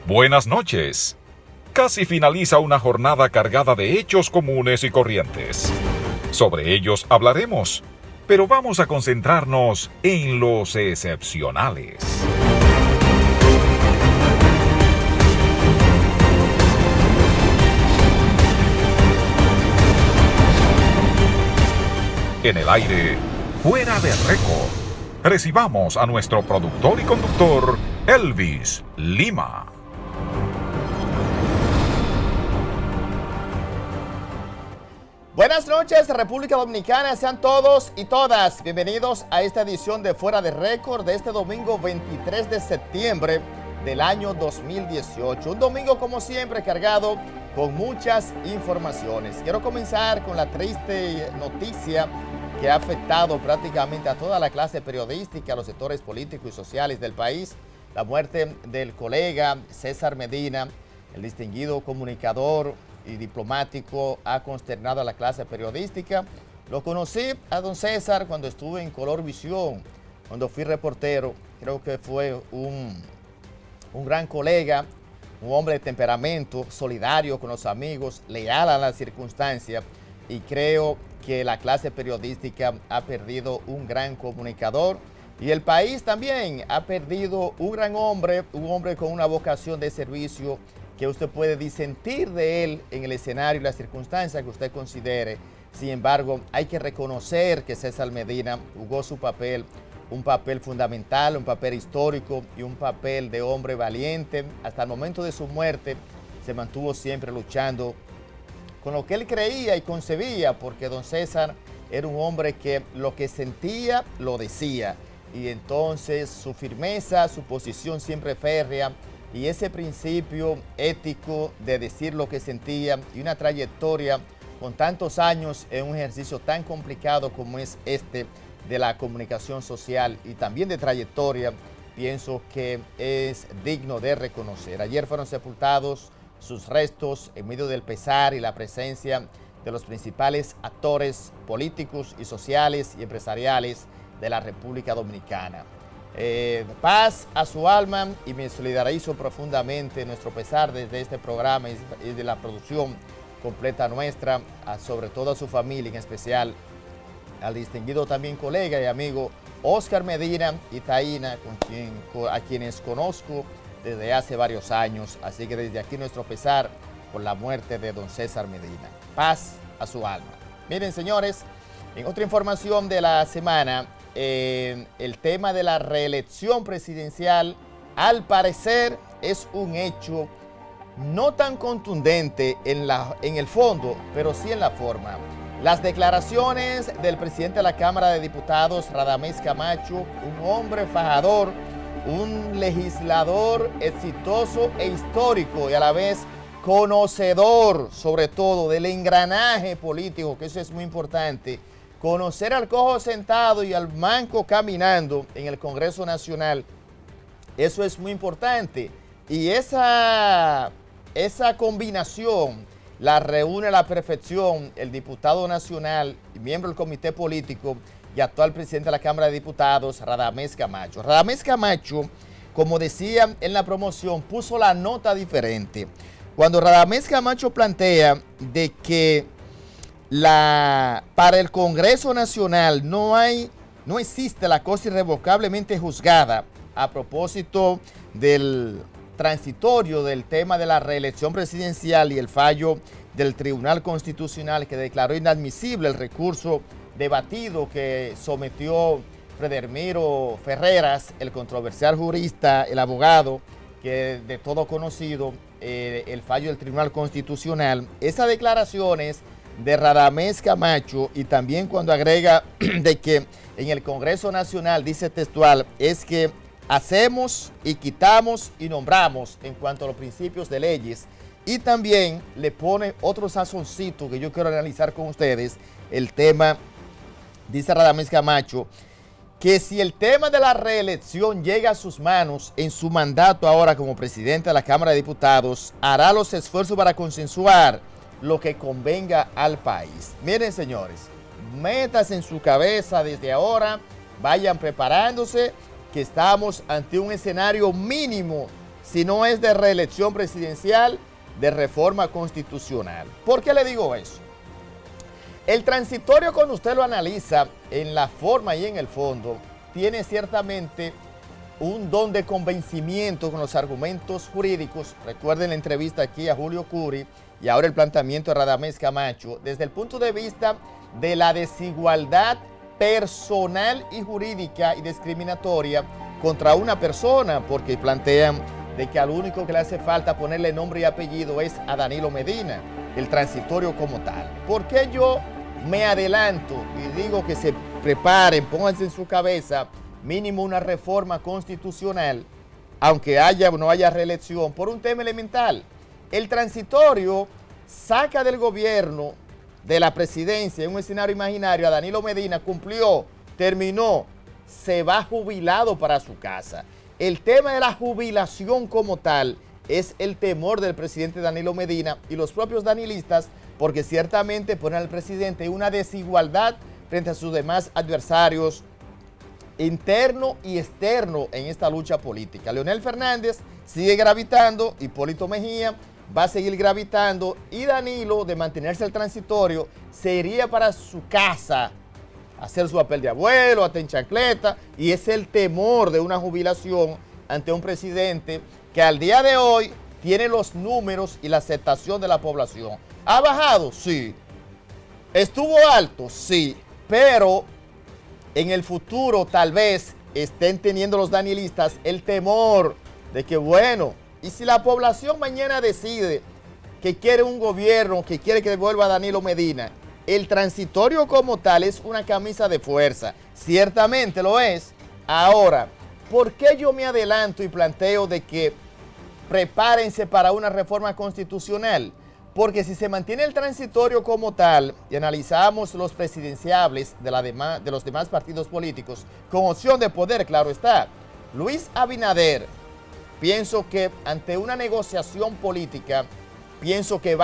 Buenas noches. Casi finaliza una jornada cargada de hechos comunes y corrientes. Sobre ellos hablaremos, pero vamos a concentrarnos en los excepcionales. En el aire, fuera de récord, recibamos a nuestro productor y conductor, Elvis Lima. Buenas noches, República Dominicana, sean todos y todas bienvenidos a esta edición de Fuera de Récord de este domingo 23 de septiembre del año 2018. Un domingo, como siempre, cargado con muchas informaciones. Quiero comenzar con la triste noticia que ha afectado prácticamente a toda la clase periodística, a los sectores políticos y sociales del país. La muerte del colega César Medina, el distinguido comunicador y diplomático, ha consternado a la clase periodística. Lo conocí a don César cuando estuve en Color Visión, cuando fui reportero. Creo que fue un gran colega, un hombre de temperamento, solidario con los amigos, leal a las circunstancias, y creo que la clase periodística ha perdido un gran comunicador y el país también ha perdido un gran hombre, un hombre con una vocación de servicio que usted puede disentir de él en el escenario y las circunstancias que usted considere. Sin embargo, hay que reconocer que César Medina jugó su papel, un papel fundamental, un papel histórico y un papel de hombre valiente. Hasta el momento de su muerte se mantuvo siempre luchando con lo que él creía y concebía, porque don César era un hombre que lo que sentía lo decía, y entonces su firmeza, su posición siempre férrea y ese principio ético de decir lo que sentía y una trayectoria con tantos años en un ejercicio tan complicado como es este de la comunicación social y también de trayectoria, pienso que es digno de reconocer. Ayer fueron sepultados sus restos en medio del pesar y la presencia de los principales actores políticos y sociales y empresariales de la República Dominicana. Paz a su alma, y me solidarizo profundamente nuestro pesar desde este programa y de la producción completa nuestra, sobre todo a su familia, en especial al distinguido también colega y amigo Oscar Medina y Taína, a quienes conozco desde hace varios años. Así que desde aquí nuestro pesar por la muerte de don César Medina. Paz a su alma. Miren, señores, en otra información de la semana, el tema de la reelección presidencial, al parecer, es un hecho no tan contundente en el fondo, pero sí en la forma. Las declaraciones del presidente de la Cámara de Diputados, Radamés Camacho, un hombre fajador, un legislador exitoso e histórico y a la vez conocedor, sobre todo, del engranaje político, que eso es muy importante. Conocer al cojo sentado y al manco caminando en el Congreso Nacional, eso es muy importante. Y esa combinación la reúne a la perfección el diputado nacional y miembro del comité político y actual presidente de la Cámara de Diputados, Radamés Camacho. Radamés Camacho, como decía en la promoción, puso la nota diferente. Cuando Radamés Camacho plantea de que para el Congreso Nacional no existe la cosa irrevocablemente juzgada, a propósito del transitorio del tema de la reelección presidencial y el fallo del Tribunal Constitucional que declaró inadmisible el recurso debatido que sometió Fredermiro Ferreras, el controversial jurista, el abogado, que de todo conocido, el fallo del Tribunal Constitucional. Esas declaraciones de Radamés Camacho, y también cuando agrega de que en el Congreso Nacional, dice textual, es que hacemos y quitamos y nombramos en cuanto a los principios de leyes, y también le pone otro sazoncito que yo quiero analizar con ustedes. El tema, dice Radamés Camacho, que si el tema de la reelección llega a sus manos en su mandato ahora como presidente de la Cámara de Diputados, hará los esfuerzos para consensuar lo que convenga al país. Miren, señores, metas en su cabeza desde ahora, vayan preparándose, que estamos ante un escenario mínimo si no es de reelección presidencial, de reforma constitucional. ¿Por qué le digo eso? El transitorio, cuando usted lo analiza en la forma y en el fondo, tiene ciertamente un don de convencimiento con los argumentos jurídicos. Recuerden la entrevista aquí a Julio Curi y ahora el planteamiento de Radamés Camacho, desde el punto de vista de la desigualdad personal y jurídica y discriminatoria contra una persona, porque plantean de que al único que le hace falta ponerle nombre y apellido es a Danilo Medina, el transitorio como tal. ¿Por qué yo me adelanto y digo que se preparen, pónganse en su cabeza mínimo una reforma constitucional, aunque haya o no haya reelección, por un tema elemental? El transitorio saca del gobierno, de la presidencia, en un escenario imaginario, a Danilo Medina, cumplió, terminó, se va jubilado para su casa. El tema de la jubilación como tal es el temor del presidente Danilo Medina y los propios danilistas, porque ciertamente ponen al presidente una desigualdad frente a sus demás adversarios interno y externo en esta lucha política. Leonel Fernández sigue gravitando, Hipólito Mejía va a seguir gravitando y Danilo, de mantenerse el transitorio, se iría para su casa a hacer su papel de abuelo, hasta en chancleta, y es el temor de una jubilación ante un presidente que al día de hoy tiene los números y la aceptación de la población. ¿Ha bajado? Sí. ¿Estuvo alto? Sí. Pero en el futuro tal vez estén teniendo los danilistas el temor de que, bueno, y si la población mañana decide que quiere un gobierno, que quiere que devuelva a Danilo Medina, el transitorio como tal es una camisa de fuerza. Ciertamente lo es. Ahora, ¿por qué yo me adelanto y planteo de que prepárense para una reforma constitucional? Porque si se mantiene el transitorio como tal y analizamos los presidenciables de los demás partidos políticos, con opción de poder, claro está, Luis Abinader, pienso que ante una negociación política, pienso que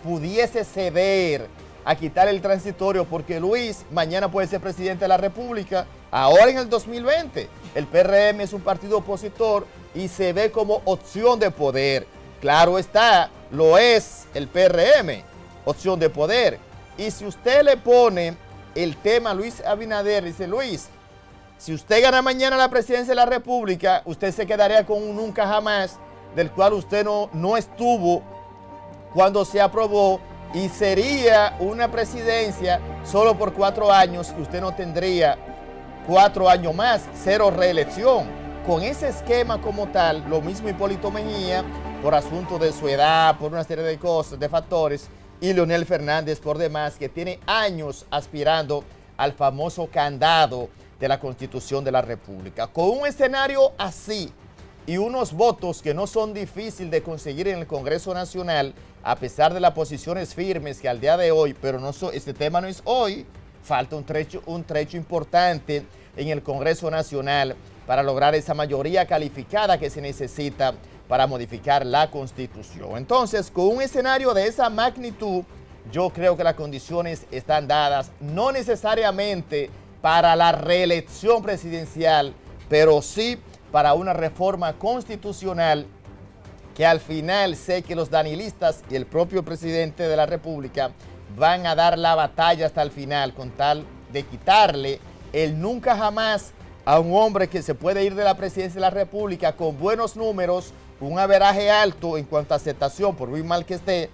pudiese ceder a quitar el transitorio, porque Luis mañana puede ser presidente de la República, ahora en el 2020. El PRM es un partido opositor y se ve como opción de poder. Claro está, lo es el PRM, opción de poder. Y si usted le pone el tema a Luis Abinader, dice Luis, si usted gana mañana la presidencia de la República, usted se quedaría con un nunca jamás, del cual usted no estuvo cuando se aprobó, y sería una presidencia solo por 4 años, y usted no tendría 4 años más, 0 reelección. Con ese esquema como tal, lo mismo Hipólito Mejía, por asunto de su edad, por una serie de cosas, de factores, y Leonel Fernández por demás, que tiene años aspirando al famoso candado de la Constitución de la República. Con un escenario así y unos votos que no son difíciles de conseguir en el Congreso Nacional, a pesar de las posiciones firmes que al día de hoy, pero este tema no es hoy, falta un trecho importante en el Congreso Nacional para lograr esa mayoría calificada que se necesita para modificar la Constitución. Entonces, con un escenario de esa magnitud, yo creo que las condiciones están dadas, no necesariamente para la reelección presidencial, pero sí para una reforma constitucional que al final sé que los danilistas y el propio presidente de la República van a dar la batalla hasta el final con tal de quitarle el nunca jamás a un hombre que se puede ir de la presidencia de la República con buenos números, un averaje alto en cuanto a aceptación, por muy mal que esté.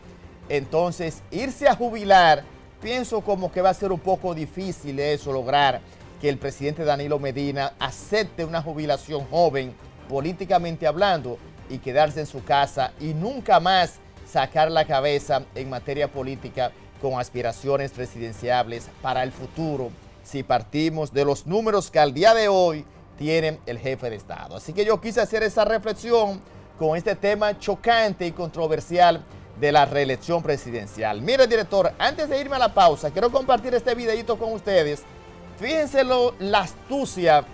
Entonces, irse a jubilar, pienso como que va a ser un poco difícil eso, lograr que el presidente Danilo Medina acepte una jubilación joven, políticamente hablando, y quedarse en su casa y nunca más sacar la cabeza en materia política con aspiraciones presidenciables para el futuro, si partimos de los números que al día de hoy tiene el jefe de Estado. Así que yo quise hacer esa reflexión con este tema chocante y controversial de la reelección presidencial. Mire, director, antes de irme a la pausa, quiero compartir este videito con ustedes. Fíjense la astucia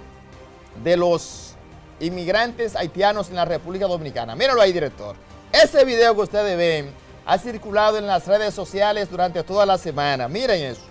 de los inmigrantes haitianos en la República Dominicana. Míralo ahí, director. Ese video que ustedes ven ha circulado en las redes sociales durante toda la semana. Miren eso.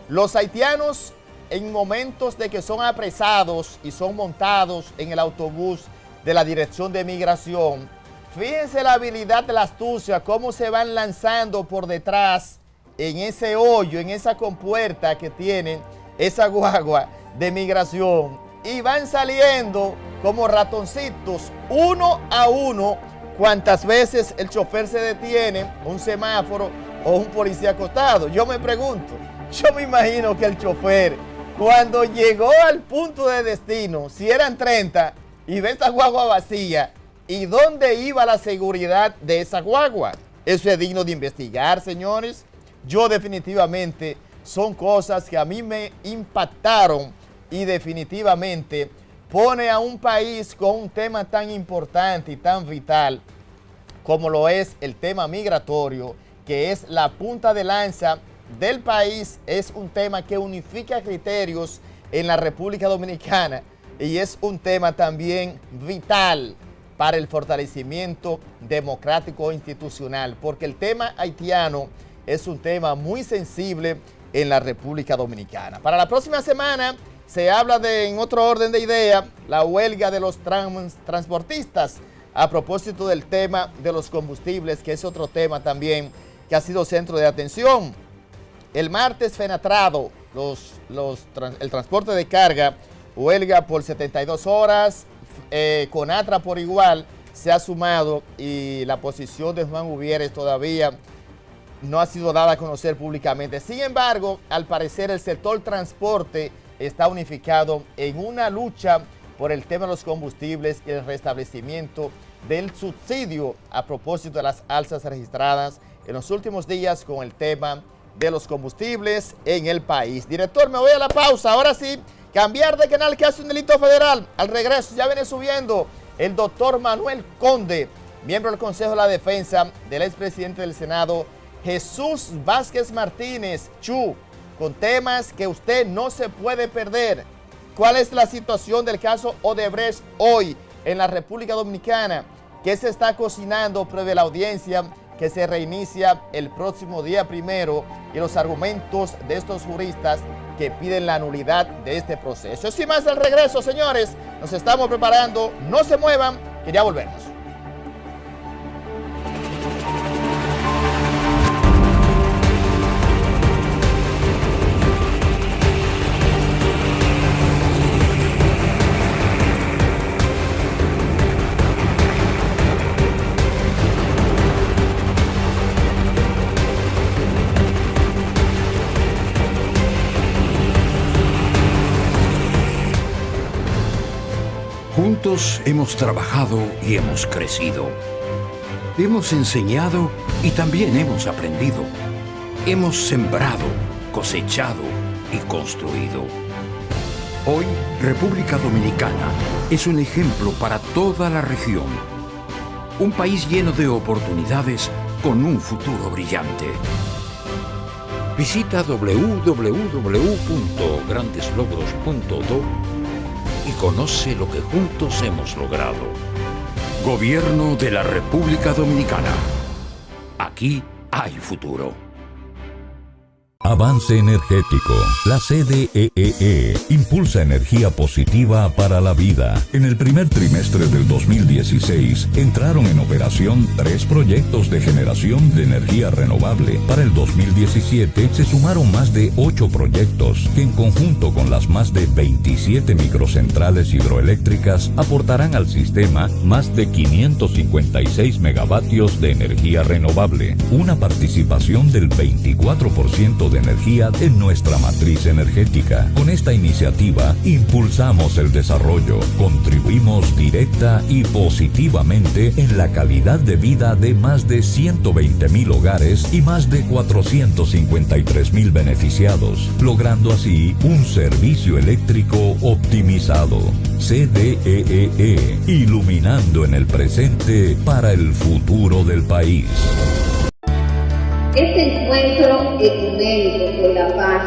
Los haitianos, en momentos de que son apresados y son montados en el autobús de la Dirección de Migración, Fíjense la habilidad de la astucia, cómo se van lanzando por detrás en ese hoyo, en esa compuerta que tienen esa guagua de migración, y van saliendo como ratoncitos, uno a uno, cuantas veces el chofer se detiene, un semáforo o un policía acostado. Yo me pregunto, yo me imagino que el chofer, cuando llegó al punto de destino, si eran 30 y ve esta guagua vacía, ¿y dónde iba la seguridad de esa guagua? Eso es digno de investigar, señores. Yo definitivamente son cosas que a mí me impactaron y definitivamente pone a un país con un tema tan importante y tan vital como lo es el tema migratorio, que es la punta de lanza del país. Es un tema que unifica criterios en la República Dominicana y es un tema también vital para el fortalecimiento democrático e institucional, porque el tema haitiano es un tema muy sensible en la República Dominicana. Para la próxima semana se habla de, en otro orden de idea, la huelga de los transportistas a propósito del tema de los combustibles, que es otro tema también que ha sido centro de atención. El martes Fenatrado, el transporte de carga, huelga por 72 horas, Conatra por igual se ha sumado y la posición de Juan Gubieres todavía no ha sido dada a conocer públicamente. Sin embargo, al parecer el sector transporte está unificado en una lucha por el tema de los combustibles y el restablecimiento del subsidio a propósito de las alzas registradas en los últimos días con el tema de los combustibles en el país. Director, me voy a la pausa. Ahora sí, cambiar de canal, que hace un delito federal. Al regreso ya viene subiendo el doctor Manuel Conde, miembro del Consejo de la Defensa del expresidente del Senado, Jesús Vázquez Martínez, Chu, con temas que usted no se puede perder. ¿Cuál es la situación del caso Odebrecht hoy en la República Dominicana? ¿Qué se está cocinando previo a la audiencia que se reinicia el próximo día 1 y los argumentos de estos juristas que piden la nulidad de este proceso? Eso y más al regreso, señores. Nos estamos preparando. No se muevan, que ya volvemos. Juntos hemos trabajado y hemos crecido. Hemos enseñado y también hemos aprendido. Hemos sembrado, cosechado y construido. Hoy, República Dominicana es un ejemplo para toda la región. Un país lleno de oportunidades con un futuro brillante. Visita www.grandeslogros.do y conoce lo que juntos hemos logrado. Gobierno de la República Dominicana. Aquí hay futuro. Avance Energético. La CDEE impulsa energía positiva para la vida. En el primer trimestre del 2016 entraron en operación 3 proyectos de generación de energía renovable. Para el 2017 se sumaron más de 8 proyectos que en conjunto con las más de 27 microcentrales hidroeléctricas aportarán al sistema más de 556 megavatios de energía renovable, una participación del 24% de energía en nuestra matriz energética. Con esta iniciativa impulsamos el desarrollo, contribuimos directa y positivamente en la calidad de vida de más de 120,000 hogares y más de 453,000 beneficiados, logrando así un servicio eléctrico optimizado. CDEE, iluminando en el presente para el futuro del país. Este encuentro ecuménico por la paz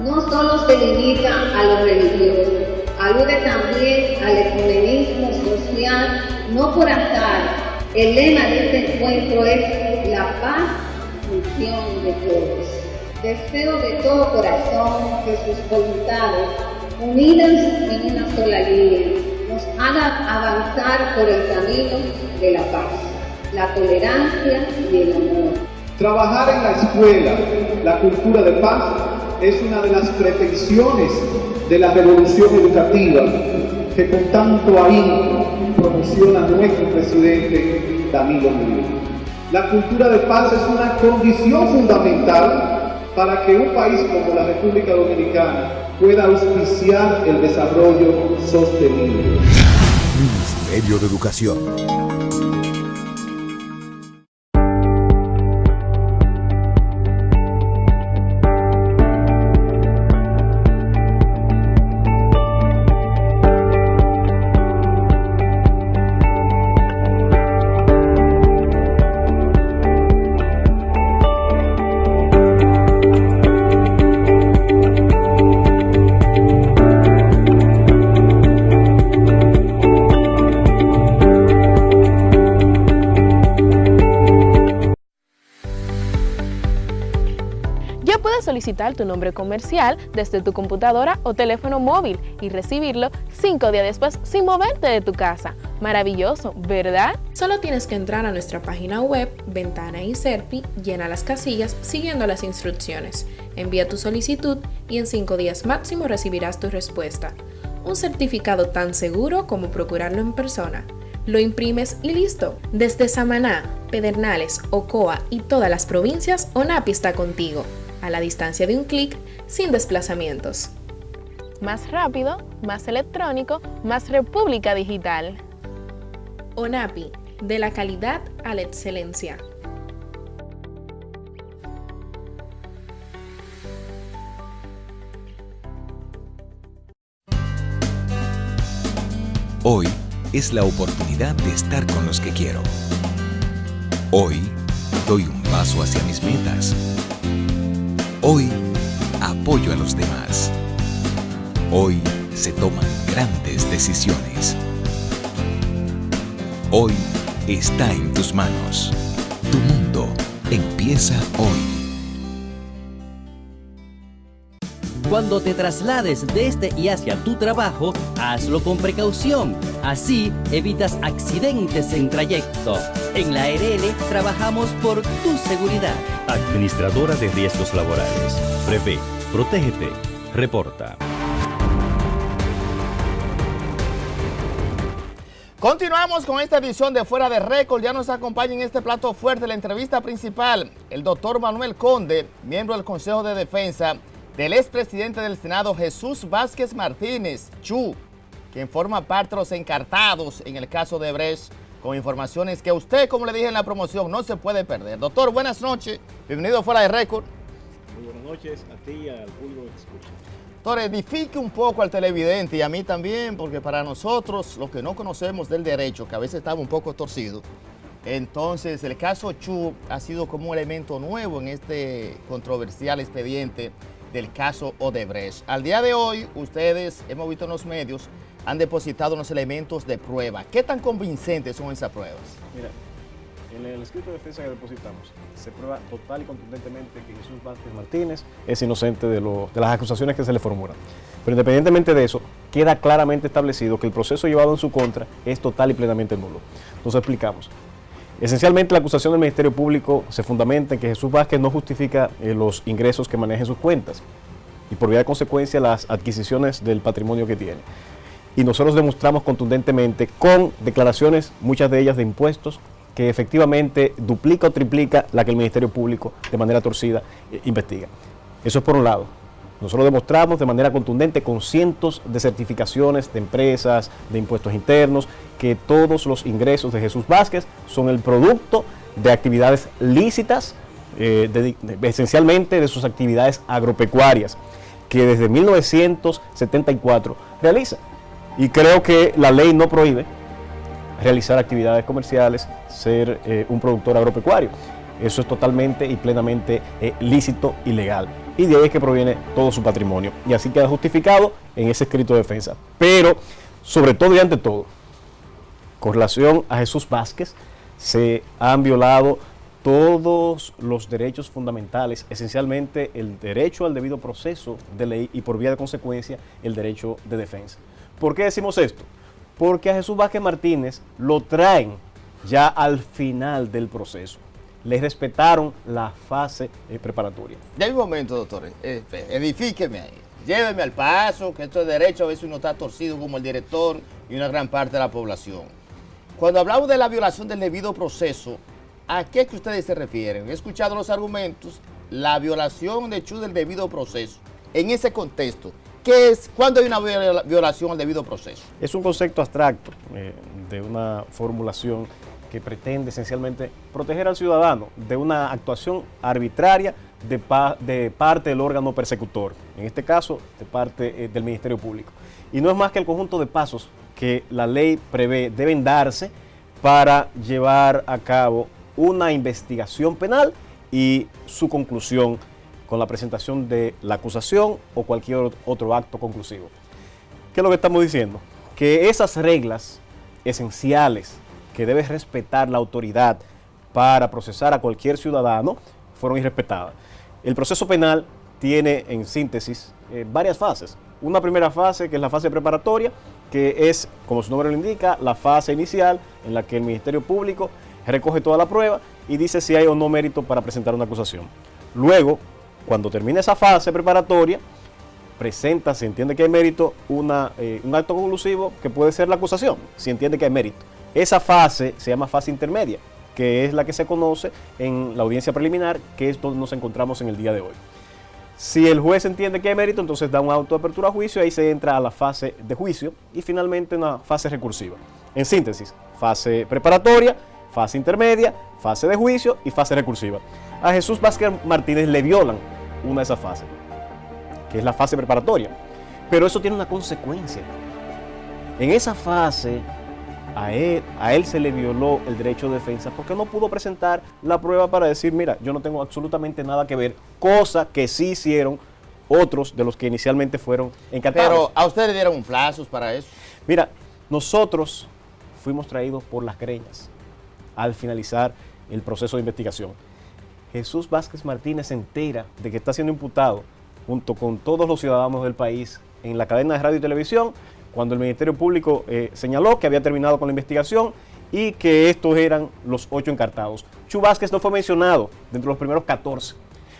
no solo se limita a lo religioso, alude también al ecumenismo social, no por azar. El lema de este encuentro es la paz, función de todos. Deseo de todo corazón que sus voluntades, unidas en una sola línea, nos hagan avanzar por el camino de la paz. la tolerancia y el amor. Trabajar en la escuela la cultura de paz es una de las pretensiones de la revolución educativa que con tanto ahínco promociona nuestro presidente Danilo Medina. La cultura de paz es una condición fundamental para que un país como la República Dominicana pueda auspiciar el desarrollo sostenible. Ministerio de Educación. Solicitar tu nombre comercial desde tu computadora o teléfono móvil y recibirlo 5 días después sin moverte de tu casa. Maravilloso, ¿verdad? Solo tienes que entrar a nuestra página web, Ventana INSERPI, llena las casillas siguiendo las instrucciones, envía tu solicitud y en 5 días máximo recibirás tu respuesta. Un certificado tan seguro como procurarlo en persona. Lo imprimes y listo. Desde Samaná, Pedernales, Ocoa y todas las provincias, ONAPI está contigo. A la distancia de un clic, sin desplazamientos. Más rápido, más electrónico, más República Digital. ONAPI, de la calidad a la excelencia. Hoy es la oportunidad de estar con los que quiero. Hoy doy un paso hacia mis metas. Hoy apoyo a los demás. Hoy se toman grandes decisiones. Hoy está en tus manos. Tu mundo empieza hoy. Cuando te traslades desde y hacia tu trabajo, hazlo con precaución. Así evitas accidentes en trayecto. En la ARL trabajamos por tu seguridad. Administradora de Riesgos Laborales. Prevé, protégete, reporta. Continuamos con esta edición de Fuera de Récord. Ya nos acompaña en este plato fuerte la entrevista principal el doctor Manuel Conde, miembro del Consejo de Defensa del expresidente del Senado Jesús Vázquez Martínez, Chu, quien forma parte de los encartados en el caso de Brecht, con informaciones que usted, como le dije en la promoción, no se puede perder. Doctor, buenas noches. Bienvenido a Fuera de Récord. Muy buenas noches a ti y al público que escucha. Doctor, edifique un poco al televidente y a mí también, porque para nosotros, los que no conocemos del derecho, que a veces estamos un poco torcidos, entonces el caso Chu ha sido como un elemento nuevo en este controversial expediente del caso Odebrecht. Al día de hoy, ustedes, hemos visto en los medios, han depositado unos elementos de prueba. ¿Qué tan convincentes son esas pruebas? Mira, en el escrito de defensa que depositamos, se prueba total y contundentemente que Jesús Vázquez Martínez es inocente de las acusaciones que se le formulan. Pero independientemente de eso, queda claramente establecido que el proceso llevado en su contra es total y plenamente nulo. Nos explicamos. Esencialmente, la acusación del Ministerio Público se fundamenta en que Jesús Vázquez no justifica los ingresos que maneja en sus cuentas y por vía de consecuencia las adquisiciones del patrimonio que tiene. Y nosotros demostramos contundentemente con declaraciones, muchas de ellas de impuestos, que efectivamente duplica o triplica la que el Ministerio Público de manera torcida investiga. Eso es por un lado. Nosotros demostramos de manera contundente con cientos de certificaciones de empresas, de impuestos internos, que todos los ingresos de Jesús Vázquez son el producto de actividades lícitas, esencialmente de sus actividades agropecuarias, que desde 1974 realiza. Y creo que la ley no prohíbe realizar actividades comerciales, ser un productor agropecuario. Eso es totalmente y plenamente lícito y legal. Y de ahí es que proviene todo su patrimonio. Y así queda justificado en ese escrito de defensa. Pero, sobre todo y ante todo, con relación a Jesús Vázquez, se han violado todos los derechos fundamentales, esencialmente el derecho al debido proceso de ley y por vía de consecuencia el derecho de defensa. ¿Por qué decimos esto? Porque a Jesús Vázquez Martínez lo traen ya al final del proceso. Le respetaron la fase preparatoria. Ya hay un momento, doctor. Edifíqueme ahí. Lléveme al paso, que esto es derecho, a veces uno está torcido como el director y una gran parte de la población. Cuando hablamos de la violación del debido proceso, ¿a qué que ustedes se refieren? He escuchado los argumentos, la violación de hecho del debido proceso. En ese contexto, ¿qué es? ¿Cuándo hay una violación al debido proceso? Es un concepto abstracto de una formulación que pretende esencialmente proteger al ciudadano de una actuación arbitraria de parte del órgano persecutor, en este caso de parte del Ministerio Público. Y no es más que el conjunto de pasos que la ley prevé deben darse para llevar a cabo una investigación penal y su conclusión con la presentación de la acusación o cualquier otro acto conclusivo. ¿Qué es lo que estamos diciendo? Que esas reglas esenciales que debe respetar la autoridad para procesar a cualquier ciudadano fueron irrespetadas. El proceso penal tiene, en síntesis, varias fases. Una primera fase, que es la fase preparatoria, que es, como su nombre lo indica, la fase inicial en la que el Ministerio Público recoge toda la prueba y dice si hay o no mérito para presentar una acusación. Luego, cuando termina esa fase preparatoria, presenta, si entiende que hay mérito, un acto conclusivo que puede ser la acusación, si entiende que hay mérito. Esa fase se llama fase intermedia, que es la que se conoce en la audiencia preliminar, que es donde nos encontramos en el día de hoy. Si el juez entiende que hay mérito, entonces da un auto de apertura a juicio, ahí se entra a la fase de juicio y finalmente una fase recursiva. En síntesis, fase preparatoria, fase intermedia, fase de juicio y fase recursiva. A Jesús Vázquez Martínez le violan una de esas fases, que es la fase preparatoria, pero eso tiene una consecuencia. En esa fase a él se le violó el derecho de defensa porque no pudo presentar la prueba para decir, mira, yo no tengo absolutamente nada que ver, cosa que sí hicieron otros de los que inicialmente fueron encartados. Pero a ustedes le dieron un plazo para eso. Mira, nosotros fuimos traídos por las greñas al finalizar el proceso de investigación. Jesús Vázquez Martínez se entera de que está siendo imputado junto con todos los ciudadanos del país en la cadena de radio y televisión, cuando el Ministerio Público señaló que había terminado con la investigación y que estos eran los 8 encartados. Chu Vázquez no fue mencionado dentro de los primeros 14.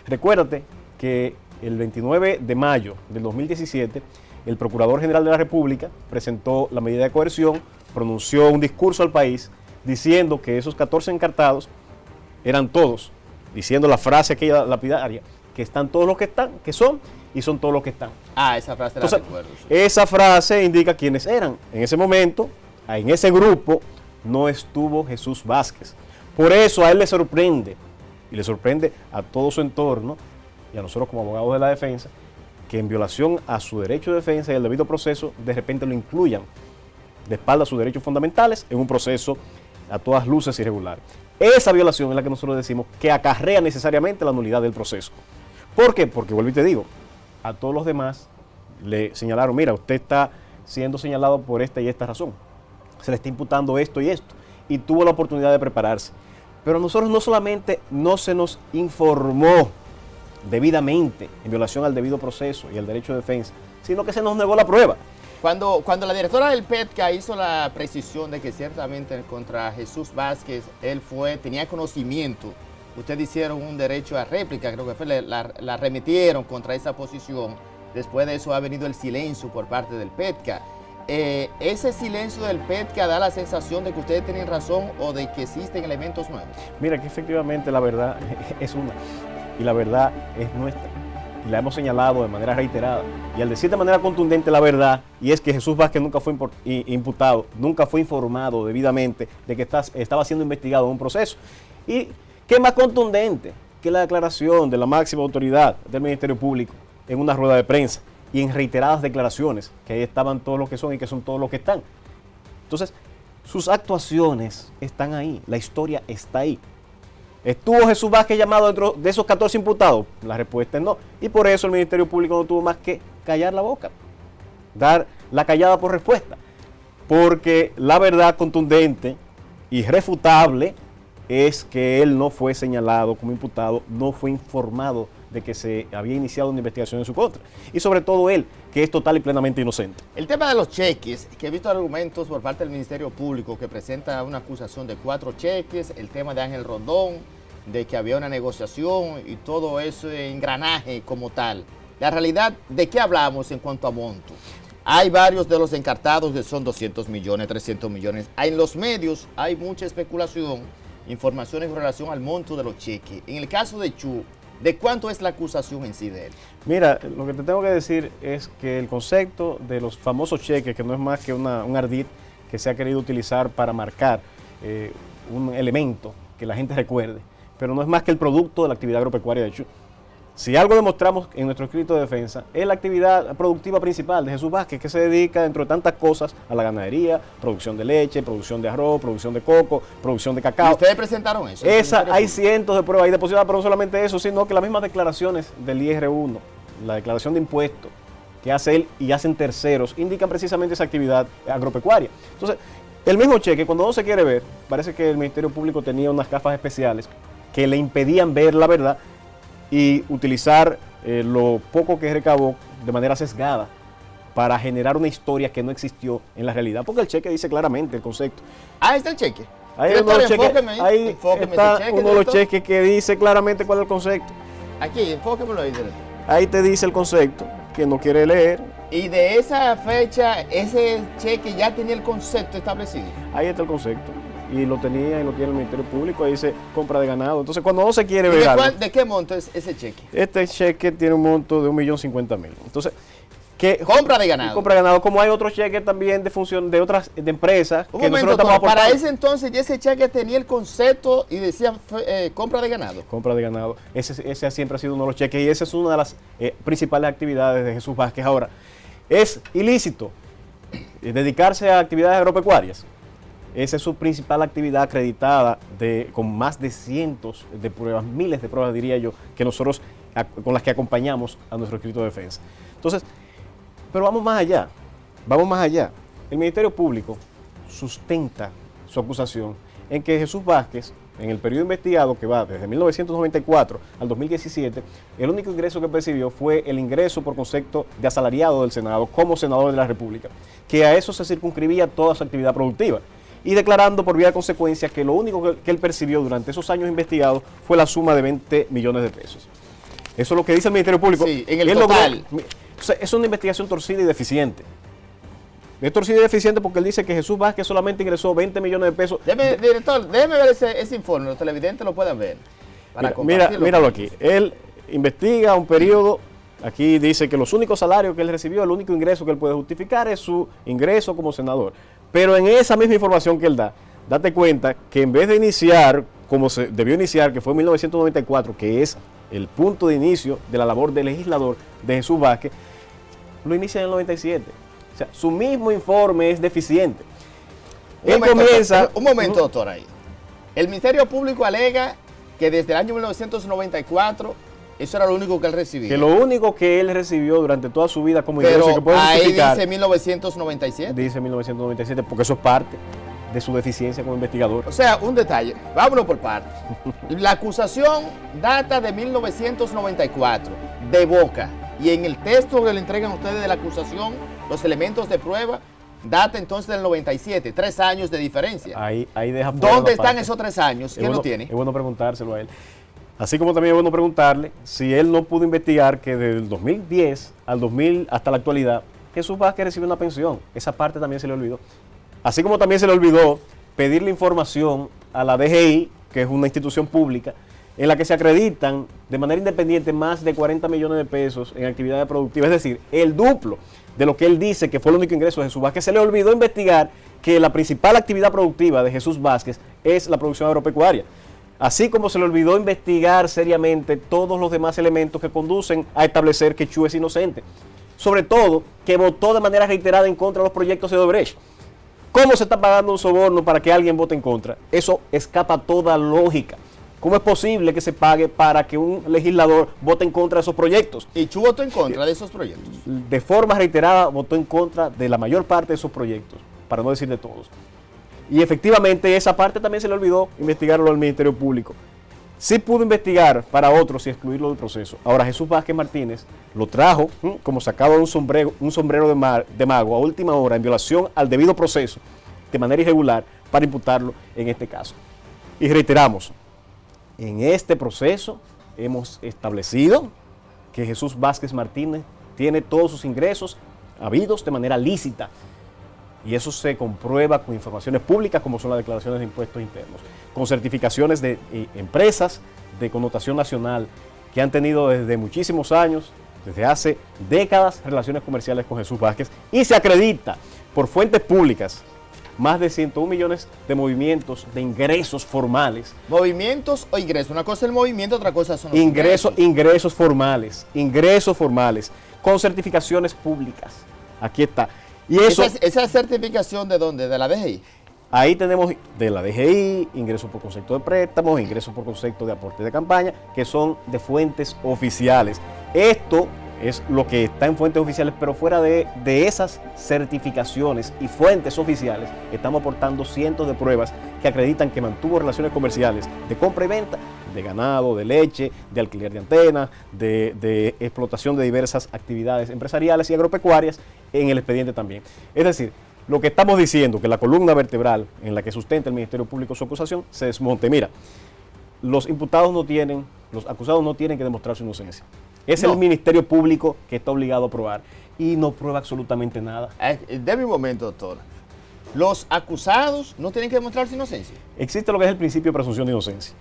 Recuérdate que el 29 de mayo del 2017, el Procurador General de la República presentó la medida de coerción, pronunció un discurso al país diciendo que esos 14 encartados eran todos, diciendo la frase aquella lapidaria, que están todos los que están, que son, y son todos los que están. Ah, esa frase la recuerdo. Esa frase indica quiénes eran. En ese momento, en ese grupo, no estuvo Jesús Vázquez. Por eso a él le sorprende, y le sorprende a todo su entorno, y a nosotros como abogados de la defensa, que en violación a su derecho de defensa y el debido proceso, de repente lo incluyan de espalda a sus derechos fundamentales en un proceso a todas luces irregular. Esa violación es la que nosotros decimos que acarrea necesariamente la nulidad del proceso. ¿Por qué? Porque, vuelvo y te digo, a todos los demás le señalaron, mira, usted está siendo señalado por esta y esta razón. Se le está imputando esto y esto. Y tuvo la oportunidad de prepararse. Pero a nosotros no solamente no se nos informó debidamente en violación al debido proceso y al derecho de defensa, sino que se nos negó la prueba. Cuando la directora del PETCA hizo la precisión de que ciertamente contra Jesús Vázquez él tenía conocimiento, ustedes hicieron un derecho a réplica, creo que fue, la remitieron contra esa posición. Después de eso ha venido el silencio por parte del PETCA. ¿Ese silencio del PETCA da la sensación de que ustedes tienen razón o de que existen elementos nuevos? Mira, que efectivamente la verdad es una, y la verdad es nuestra, y la hemos señalado de manera reiterada. Y al decir de manera contundente la verdad, y es que Jesús Vázquez nunca fue imputado, nunca fue informado debidamente de que estaba siendo investigado en un proceso. Y ¿qué más contundente que la declaración de la máxima autoridad del Ministerio Público en una rueda de prensa y en reiteradas declaraciones, que ahí estaban todos los que son y que son todos los que están? Entonces, sus actuaciones están ahí, la historia está ahí. ¿Estuvo Jesús Vázquez llamado dentro de esos 14 imputados? La respuesta es no. Y por eso el Ministerio Público no tuvo más que callar la boca, dar la callada por respuesta. Porque la verdad contundente, irrefutable, es que él no fue señalado como imputado, no fue informado de que se había iniciado una investigación en su contra. Y sobre todo él, que es total y plenamente inocente. El tema de los cheques, que he visto argumentos por parte del Ministerio Público que presenta una acusación de 4 cheques, el tema de Ángel Rondón, de que había una negociación y todo ese engranaje como tal. La realidad, ¿de qué hablamos en cuanto a monto? Hay varios de los encartados que son 200 millones, 300 millones. En los medios hay mucha especulación, información en relación al monto de los cheques. En el caso de Chu, ¿de cuánto es la acusación en sí de él? Mira, lo que te tengo que decir es que el concepto de los famosos cheques, que no es más que un ardid que se ha querido utilizar para marcar un elemento que la gente recuerde, pero no es más que el producto de la actividad agropecuaria de Chu. Si algo demostramos en nuestro escrito de defensa, es la actividad productiva principal de Jesús Vázquez, que se dedica, dentro de tantas cosas, a la ganadería, producción de leche, producción de arroz, producción de coco, producción de cacao. ¿Y ustedes presentaron eso? Hay cientos de pruebas ahí depositadas, pero no solamente eso, sino que las mismas declaraciones del IR1, la declaración de impuestos que hace él y hacen terceros, indican precisamente esa actividad agropecuaria. Entonces, el mismo cheque, cuando uno se quiere ver, parece que el Ministerio Público tenía unas gafas especiales que le impedían ver la verdad y utilizar lo poco que recabó de manera sesgada para generar una historia que no existió en la realidad, porque el cheque dice claramente el concepto. Ah, está el cheque. Ahí está uno de los cheques que dice claramente cuál es el concepto. Aquí, enfóquemelo ahí, director. Ahí te dice el concepto, que no quiere leer. Y de esa fecha, ese cheque ya tenía el concepto establecido. Ahí está el concepto. Y lo tenía y lo tiene el Ministerio Público, ahí dice compra de ganado. Entonces, cuando no se quiere ver algo, ¿de qué monto es ese cheque? Este cheque tiene un monto de 1.050.000. Entonces, compra de ganado. Compra de ganado, como hay otros cheques también de función de otras empresas. Un momento, para ese entonces ya ese cheque tenía el concepto y decía compra de ganado. Compra de ganado. Ese siempre ha sido uno de los cheques y esa es una de las principales actividades de Jesús Vázquez. Ahora, es ilícito dedicarse a actividades agropecuarias. Esa es su principal actividad acreditada con más de cientos de pruebas, miles de pruebas diría yo, que nosotros con las que acompañamos a nuestro escrito de defensa. Entonces, pero vamos más allá, El Ministerio Público sustenta su acusación en que Jesús Vázquez, en el periodo investigado que va desde 1994 al 2017, el único ingreso que percibió fue el ingreso por concepto de asalariado del Senado como senador de la República, que a eso se circunscribía toda su actividad productiva, y declarando por vía de consecuencia que lo único que él percibió durante esos años investigados fue la suma de 20 millones de pesos. Eso es lo que dice el Ministerio Público. Sí, en el total. Entonces, es una investigación torcida y deficiente. Es torcida y deficiente porque él dice que Jesús Vázquez solamente ingresó 20 millones de pesos. Director, déjeme ver ese informe, los televidentes lo pueden ver. Míralo aquí. Él investiga un periodo. Aquí dice que los únicos salarios que él recibió, el único ingreso que él puede justificar es su ingreso como senador. Pero en esa misma información que él da, date cuenta que en vez de iniciar como se debió iniciar, que fue en 1994, que es el punto de inicio de la labor de legislador de Jesús Vázquez, lo inicia en el 97. O sea, su mismo informe es deficiente. Un momento, doctor, ahí. El Ministerio Público alega que desde el año 1994 eso era lo único que él recibía. Que lo único que él recibió durante toda su vida como ingreso que puede justificar. Ahí dice 1997. Dice 1997, porque eso es parte de su deficiencia como investigador. O sea, un detalle, vámonos por partes. La acusación data de 1994, de boca, y en el texto que le entregan a ustedes de la acusación, los elementos de prueba, data entonces del 97, 3 años de diferencia. Ahí deja fuera. ¿Dónde están esos 3 años? ¿Quién lo tiene? Es bueno preguntárselo a él. Así como también es bueno preguntarle si él no pudo investigar que desde el 2010 al 2000 hasta la actualidad, Jesús Vázquez recibe una pensión. Esa parte también se le olvidó. Así como también se le olvidó pedirle información a la DGI, que es una institución pública, en la que se acreditan de manera independiente más de 40 millones de pesos en actividades productivas, es decir, el duplo de lo que él dice que fue el único ingreso de Jesús Vázquez. Se le olvidó investigar que la principal actividad productiva de Jesús Vázquez es la producción agropecuaria. Así como se le olvidó investigar seriamente todos los demás elementos que conducen a establecer que Chu es inocente. Sobre todo, que votó de manera reiterada en contra de los proyectos de Odebrecht. ¿Cómo se está pagando un soborno para que alguien vote en contra? Eso escapa toda lógica. ¿Cómo es posible que se pague para que un legislador vote en contra de esos proyectos? ¿Y Chu votó en contra de esos proyectos? De forma reiterada votó en contra de la mayor parte de esos proyectos, para no decir de todos. Y efectivamente esa parte también se le olvidó investigarlo al Ministerio Público. Sí pudo investigar para otros y excluirlo del proceso. Ahora Jesús Vázquez Martínez lo trajo como sacado de un sombrero de mago a última hora en violación al debido proceso de manera irregular para imputarlo en este caso. Y reiteramos, en este proceso hemos establecido que Jesús Vázquez Martínez tiene todos sus ingresos habidos de manera lícita. Y eso se comprueba con informaciones públicas como son las declaraciones de impuestos internos, con certificaciones de empresas de connotación nacional que han tenido desde muchísimos años, desde hace décadas, relaciones comerciales con Jesús Vázquez, y se acredita por fuentes públicas más de 101 millones de movimientos de ingresos formales. ¿Movimientos o ingresos? Una cosa es el movimiento, otra cosa son los ingresos. Ingresos formales, con certificaciones públicas. Aquí está. Y eso, ¿Esa certificación de dónde? ¿De la DGI? Ahí tenemos de la DGI, ingresos por concepto de préstamos, ingresos por concepto de aporte de campaña, que son de fuentes oficiales. Esto es lo que está en fuentes oficiales, pero fuera de esas certificaciones y fuentes oficiales, estamos aportando cientos de pruebas que acreditan que mantuvo relaciones comerciales de compra y venta de ganado, de leche, de alquiler de antenas, de explotación de diversas actividades empresariales y agropecuarias en el expediente también. Es decir, lo que estamos diciendo, que la columna vertebral en la que sustenta el Ministerio Público su acusación se desmonte. Mira, los imputados no tienen, los acusados no tienen que demostrar su inocencia. Es el Ministerio Público que está obligado a probar y no prueba absolutamente nada. Deme un momento, doctor. ¿Los acusados no tienen que demostrar su inocencia? Existe lo que es el principio de presunción de inocencia.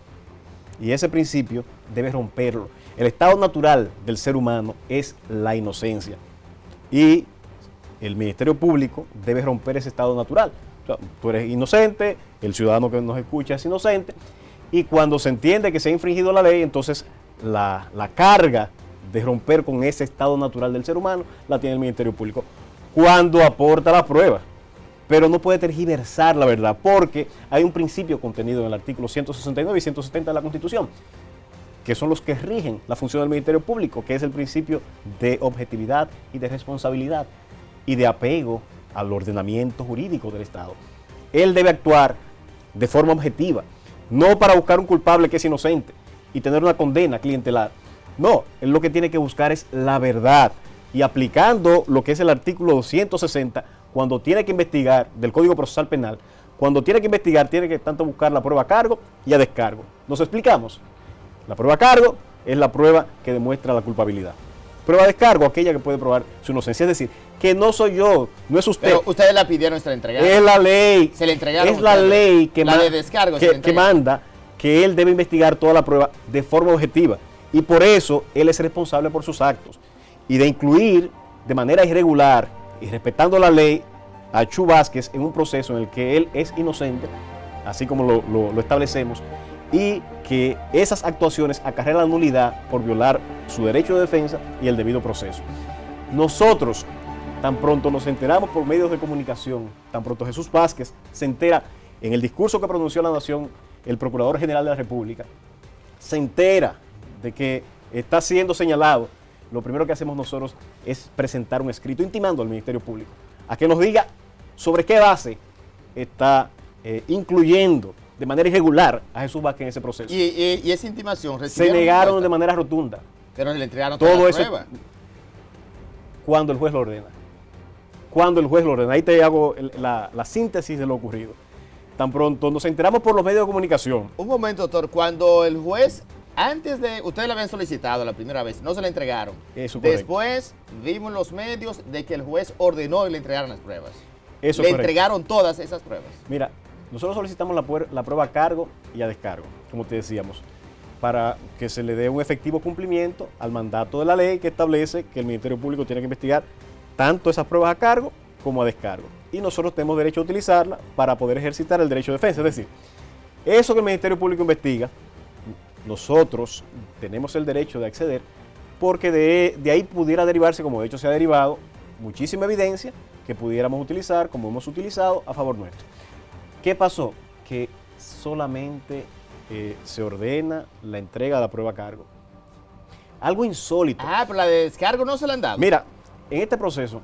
Y ese principio debe romperlo. El estado natural del ser humano es la inocencia. Y el Ministerio Público debe romper ese estado natural. O sea, tú eres inocente, el ciudadano que nos escucha es inocente, y cuando se entiende que se ha infringido la ley, entonces la carga de romper con ese estado natural del ser humano la tiene el Ministerio Público cuando aporta la prueba. Pero no puede tergiversar la verdad, porque hay un principio contenido en el artículo 169 y 170 de la Constitución, que son los que rigen la función del Ministerio Público, que es el principio de objetividad y de responsabilidad y de apego al ordenamiento jurídico del Estado. Él debe actuar de forma objetiva, no para buscar un culpable que es inocente y tener una condena clientelar. No, él lo que tiene que buscar es la verdad, y aplicando lo que es el artículo 260, cuando tiene que investigar del Código Procesal Penal, cuando tiene que investigar, tiene que tanto buscar la prueba a cargo y a descargo. ¿Nos explicamos? La prueba a cargo es la prueba que demuestra la culpabilidad. Prueba a descargo, aquella que puede probar su inocencia. Es decir, que no soy yo, no es usted. Pero ustedes la pidieron y se la entregaron. Es la ley. Se le entregaron. Es la ley que, la de descargo que manda que él debe investigar toda la prueba de forma objetiva. Y por eso él es responsable por sus actos. Y de incluir de manera irregular y respetando la ley a Chu Vázquez en un proceso en el que él es inocente, así como lo establecemos, y que esas actuaciones acarrean la nulidad por violar su derecho de defensa y el debido proceso. Nosotros, tan pronto nos enteramos por medios de comunicación, tan pronto Jesús Vázquez se entera en el discurso que pronunció la Nación el Procurador General de la República, se entera de que está siendo señalado, lo primero que hacemos nosotros es presentar un escrito intimando al Ministerio Público a que nos diga sobre qué base está incluyendo de manera irregular a Jesús Vázquez en ese proceso. ¿Y esa intimación? Se negaron de manera rotunda. Pero le entregaron todo eso cuando el juez lo ordena. Cuando el juez lo ordena. Ahí te hago la síntesis de lo ocurrido. Tan pronto nos enteramos por los medios de comunicación. Un momento, doctor. Cuando el juez, antes de, ustedes le habían solicitado la primera vez, no se la entregaron. Eso es Después vimos en los medios de que el juez ordenó y le entregaron las pruebas. Eso le entregaron todas esas pruebas. Mira, nosotros solicitamos la prueba a cargo y a descargo, como te decíamos, para que se le dé un efectivo cumplimiento al mandato de la ley que establece que el Ministerio Público tiene que investigar tanto esas pruebas a cargo como a descargo. Y nosotros tenemos derecho a utilizarla para poder ejercitar el derecho de defensa. Es decir, eso que el Ministerio Público investiga, nosotros tenemos el derecho de acceder, porque de ahí pudiera derivarse, como de hecho se ha derivado, muchísima evidencia que pudiéramos utilizar, como hemos utilizado, a favor nuestro. ¿Qué pasó? Que solamente se ordena la entrega de la prueba a cargo. Algo insólito. Ah, pero la de descargo no se la han dado. Mira, en este proceso,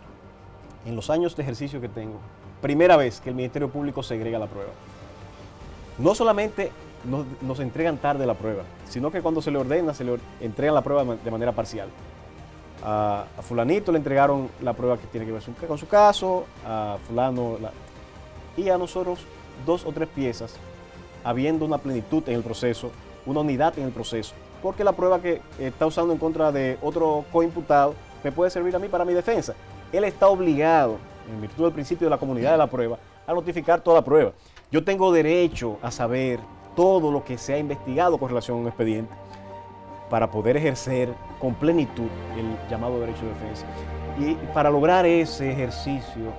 en los años de ejercicio que tengo, primera vez que el Ministerio Público segrega la prueba. No solamente nos entregan tarde la prueba, sino que cuando se le ordena, se le entregan la prueba de manera parcial. A fulanito le entregaron la prueba que tiene que ver con su caso, a fulano, y a nosotros 2 o 3 piezas, habiendo una plenitud en el proceso, una unidad en el proceso, porque la prueba que está usando en contra de otro coimputado me puede servir a mí para mi defensa. Él está obligado, en virtud del principio de la comunidad de la prueba, a notificar toda la prueba. Yo tengo derecho a saber todo lo que se ha investigado con relación a un expediente para poder ejercer con plenitud el llamado derecho de defensa. Y para lograr ese ejercicio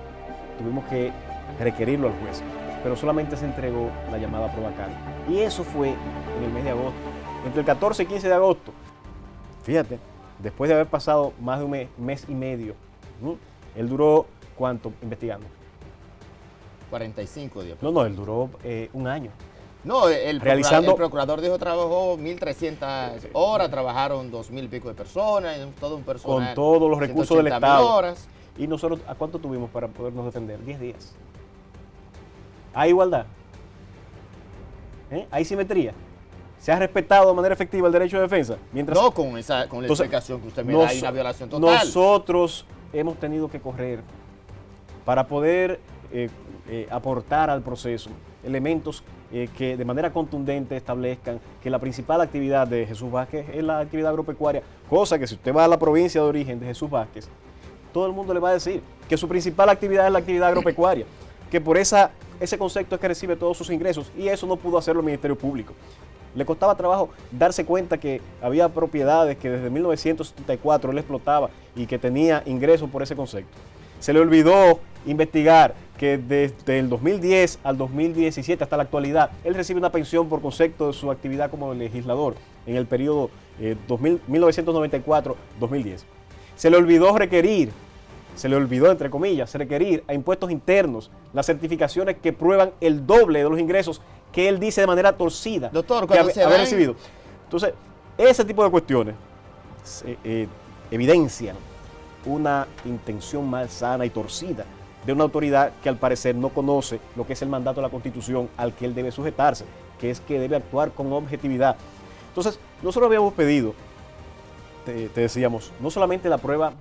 tuvimos que requerirlo al juez, pero solamente se entregó la llamada prueba cargo. Y eso fue en el mes de agosto, entre el 14 y 15 de agosto. Fíjate, después de haber pasado más de un mes y medio, él duró, ¿cuánto investigando? 45 días. No, él duró un año. No, el procurador dijo trabajó 1.300 horas, trabajaron 2.000 y pico de personas, todo un personal. Con todos los recursos del Estado. Horas. ¿Y nosotros a cuánto tuvimos para podernos defender? 10 días. ¿Hay igualdad? ¿Hay simetría? ¿Se ha respetado de manera efectiva el derecho de defensa? No, con la explicación que usted me da, hay una violación total. Nosotros hemos tenido que correr para poder aportar al proceso elementos que de manera contundente establezcan que la principal actividad de Jesús Vázquez es la actividad agropecuaria, cosa que si usted va a la provincia de origen de Jesús Vázquez, todo el mundo le va a decir que su principal actividad es la actividad agropecuaria, que por ese concepto es que recibe todos sus ingresos, y eso no pudo hacerlo el Ministerio Público. Le costaba trabajo darse cuenta que había propiedades que desde 1974 él explotaba y que tenía ingresos por ese concepto. Se le olvidó investigar que desde el 2010 al 2017 hasta la actualidad, él recibe una pensión por concepto de su actividad como legislador en el periodo 1994-2010. Se le olvidó entre comillas, requerir a impuestos internos las certificaciones que prueban el doble de los ingresos que él dice de manera torcida, doctor, que había recibido. Entonces, ese tipo de cuestiones evidencian una intención malsana y torcida de una autoridad que al parecer no conoce lo que es el mandato de la Constitución al que él debe sujetarse, que es que debe actuar con objetividad. Entonces, nosotros habíamos pedido, te decíamos, no solamente la prueba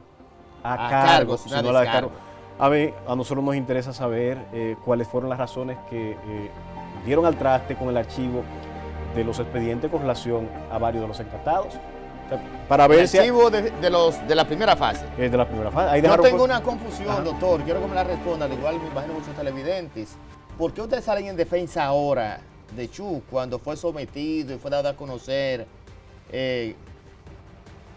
a cargo, sino la de cargo. A nosotros nos interesa saber cuáles fueron las razones que dieron al traste con el archivo de los expedientes con relación a varios de los encartados. Para ver el archivo de la primera fase. De la primera fase. Yo tengo una confusión, doctor. Quiero que me la responda, al igual me imagino muchos televidentes. ¿Por qué ustedes salen en defensa ahora de Chu cuando fue sometido y fue dado a conocer en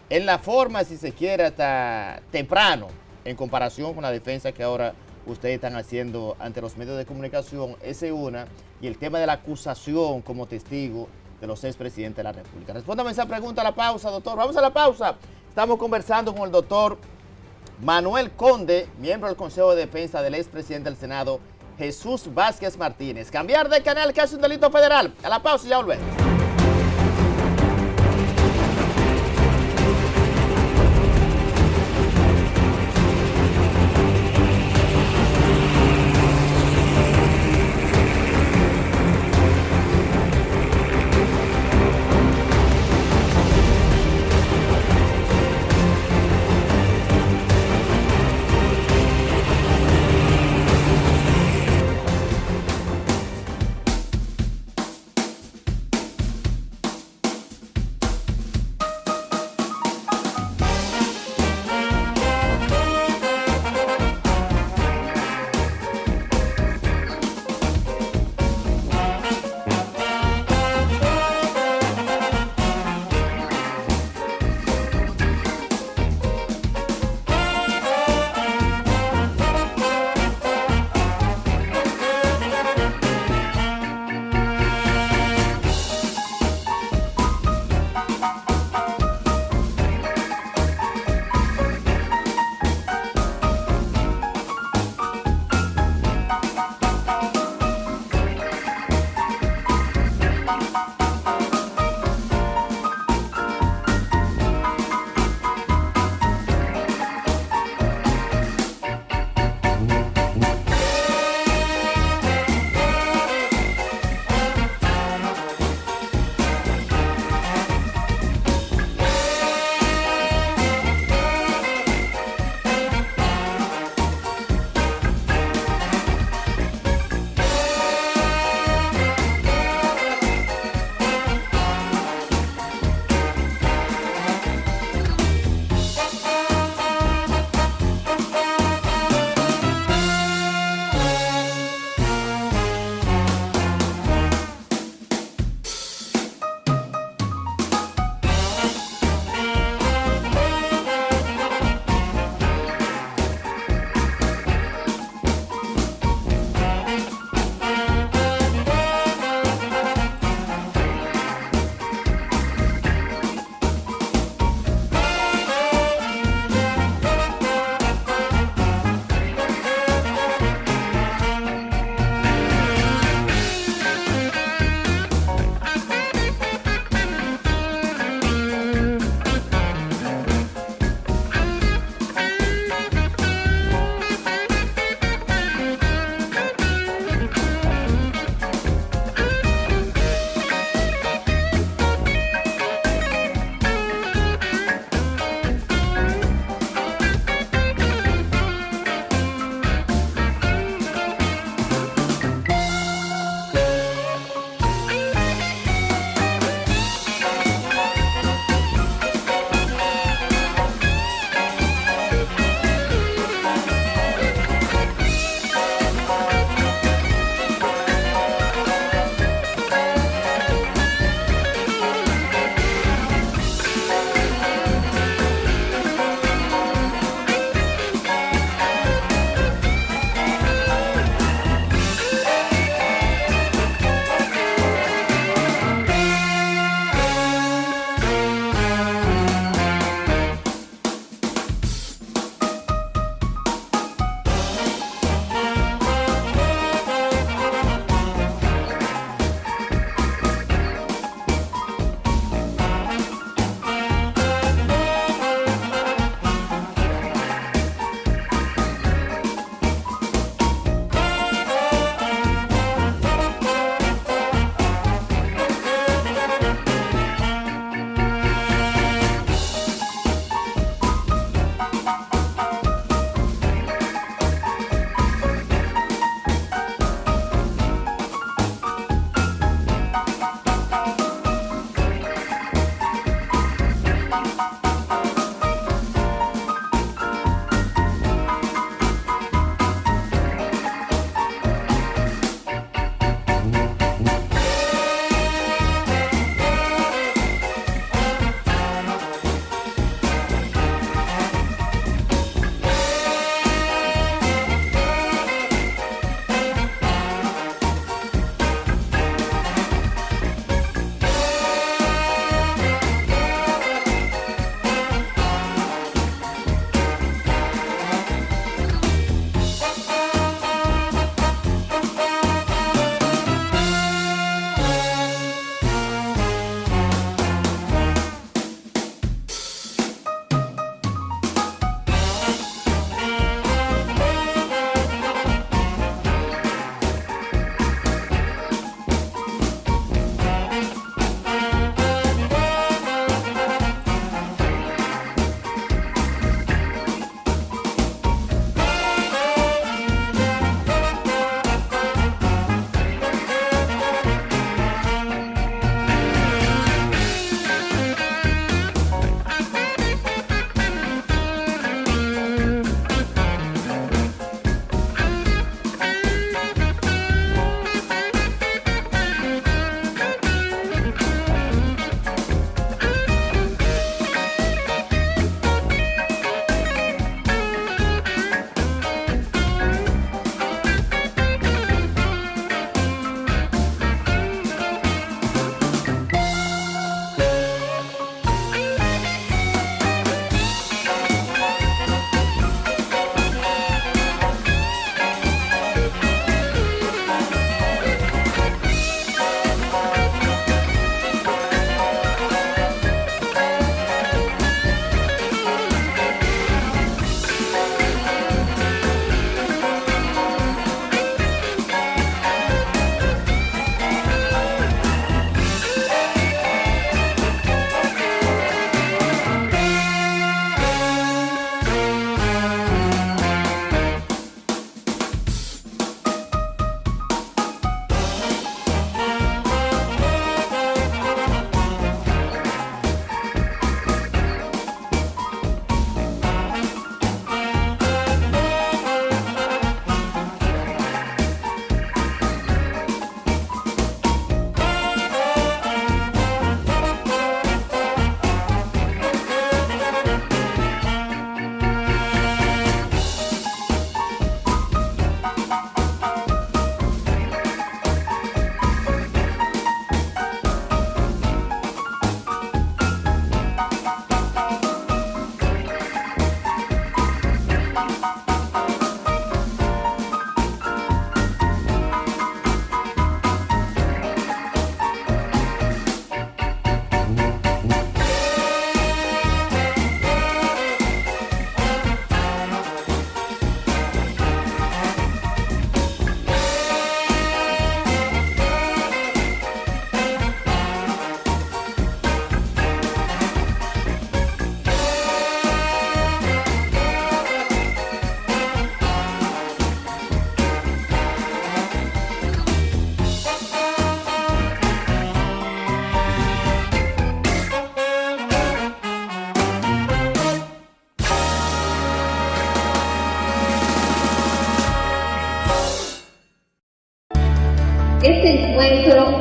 la forma, si se quiere, hasta temprano, en comparación con la defensa que ahora ustedes están haciendo ante los medios de comunicación? Ese es una. Y el tema de la acusación como testigo de los expresidentes de la República. Respóndame esa pregunta a la pausa, doctor. Vamos a la pausa. Estamos conversando con el doctor Manuel Conde, miembro del Consejo de Defensa del expresidente del Senado, Jesús Vázquez Martínez. Cambiar de canal, que hace un delito federal. A la pausa y ya volvemos.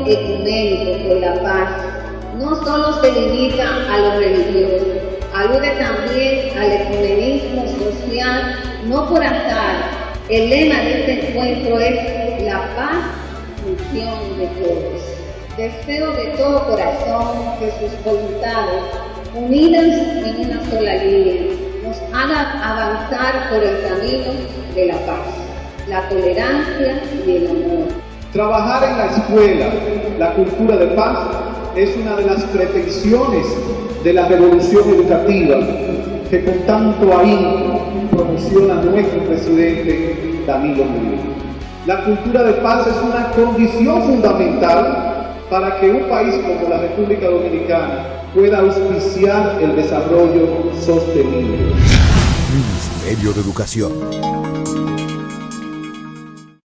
ecuménico por la paz no solo se limita a lo religioso, alude también al ecumenismo social, no por azar. El lema de este encuentro es la paz, función de todos. Deseo de todo corazón que sus voluntades, unidas en una sola línea, nos hagan avanzar por el camino de la paz, la tolerancia y el amor. Trabajar en la escuela la cultura de paz es una de las pretensiones de la revolución educativa que con tanto ahínco promociona nuestro presidente Danilo Medina. La cultura de paz es una condición fundamental para que un país como la República Dominicana pueda auspiciar el desarrollo sostenible. Ministerio de Educación.